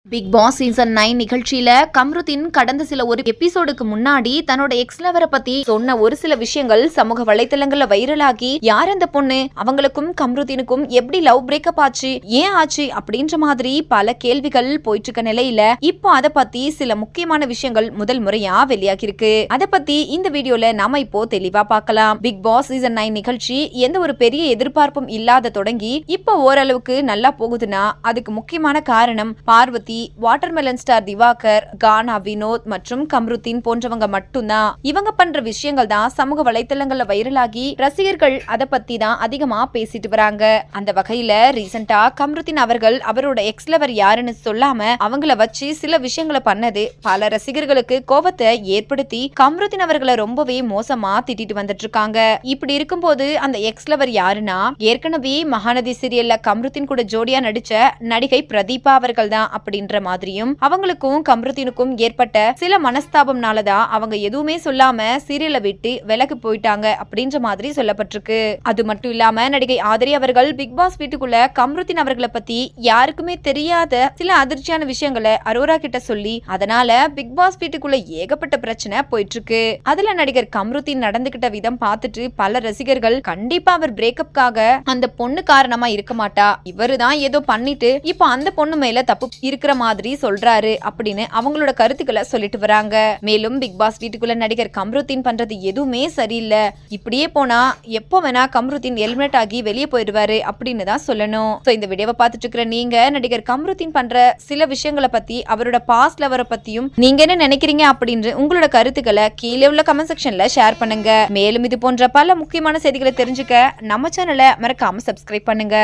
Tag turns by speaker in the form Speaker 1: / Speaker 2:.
Speaker 1: Big Boss season 9 நிகழ்ச்சியில கம்ருதீன் கடந்த சில ஒரு எபிசோடுக்கு முன்னாடி தன்னோட எக்ஸ் லவரை பத்தி சொன்ன ஒரு சில விஷயங்கள் சமூக வலைத்தளங்கள்ல வைரலாகி யார் அந்த பொண்ணு, அவங்களுக்கும் கம்ருதீனுக்கும் எப்படி லவ் பிரேக்கப் ஆச்சு, ஏன் ஆச்சு அப்படின்ற மாதிரி பல கேள்விகள் போயிட்டு இருக்க நிலையில இப்போ அதை பத்தி சில முக்கியமான விஷயங்கள் முதல் முறையா வெளியாகி இருக்கு. அதை பத்தி இந்த வீடியோல நாம இப்போ தெளிவா பார்க்கலாம். பிக் பாஸ் சீசன் 9 நிகழ்ச்சி எந்த ஒரு பெரிய எதிர்பார்ப்பும் இல்லாத தொடங்கி இப்போ ஓரளவுக்கு நல்லா போகுதுன்னா அதுக்கு முக்கியமான காரணம் பார்வதி, வாட்டர்மெலன் ஸ்டார் திவாகர், கானா வினோத் மற்றும் கம்ருதீன் போன்றவங்க மட்டும்தான். இவங்க பண்ற விஷயங்கள் தான் சமூக வலைத்தளங்கள்ல வைரலாகி ரசிகர்கள் அதை பத்தி தான் அதிகமா பேசிட்டு வராங்க. அந்த வகையில ரீசெண்டா கம்ருதீன் அவர்கள் அவரோட எக்ஸ் லவர் யாருன்னு சொல்லாம அவங்கள வச்சு சில விஷயங்களை பண்ணது பல ரசிகர்களுக்கு கோபத்தை ஏற்படுத்தி கம்ருதீன் அவர்களை ரொம்பவே மோசமா திட்டிட்டு வந்துட்டு இருக்காங்க. இப்படி இருக்கும்போது அந்த எக்ஸ் லவர் யாருன்னா ஏற்கனவே மகாநதி சீரியல்ல கம்ருதீன் கூட ஜோடியா நடிச்ச நடிகை பிரதீபா அவர்கள் தான். அப்படின்ற மாதிரியும் அவங்களுக்கும் கம்ருதீனுக்கும் ஏற்பட்ட சில மனஸ்தாபம்னாலதான் அவங்க எதுவுமே சொல்லாம சீரியலை விட்டு விலகு போயிட்டாங்க அப்படின்ற மாதிரி சொல்லப்பட்டிருக்கு. அது மட்டும் இல்லாம நடிகை ஆதிரி அவர்கள் பிக் பாஸ் வீட்டுக்குள்ள கம்ருதீன் அவர்களை பத்தி யாருக்குமே தெரியாத சில அதிர்ச்சியான விஷயங்களை அரோரா கிட்ட சொல்லி அதனால பிக் பாஸ் வீட்டுக்குள்ள ஏகப்பட்ட பிரச்சனை போயிட்டு இருக்கு. அதுல நடிகர் கம்ருதீன் நடந்துகிட்ட விதம் பார்த்துட்டு பல ரசிகர்கள் கண்டிப்பா அவர் பிரேக்கப்காக அந்த பொண்ணு காரணமா இருக்க மாட்டா, இவருதான் ஏதோ பண்ணிட்டு இப்போ அந்த பொண்ணு மேல தப்பு இருக்கிற மாதிரி சொல்றாரு அப்படின்னு அவங்களோட கருத்துக்களை சொல்லிட்டு வராங்க. மேலும் பிக் பாஸ் வீட்டுக்குள்ள நடிகர் கம்ருதீன் பண்றது எதுவுமே சரியில்லை, இப்படியே போனா எப்போ வேணா கம்ருதீன் எலிமினேட் ஆகி வெளியே போயிடுவாரு அப்படின்னு தான் சொல்லணும். இந்த வீடியோவை பார்த்துட்டு இருக்கிற நீங்க நடிகர் கம்ருதீன் பண்ற சில விஷயங்களை பத்தி அவரோட பாஸ்ட் லவரை பத்தியும் நீங்க என்ன நினைக்கிறீங்க அப்படின்னு உங்களோட கருத்துக்களை கீழே உள்ள கமெண்ட் செக்ஷன்ல ஷேர் பண்ணுங்க. மேலும் இது போன்ற பல முக்கியமான செய்திகளை தெரிஞ்சுக்க நம்ம சேனலை மறக்காம சப்ஸ்கிரைப் பண்ணுங்க.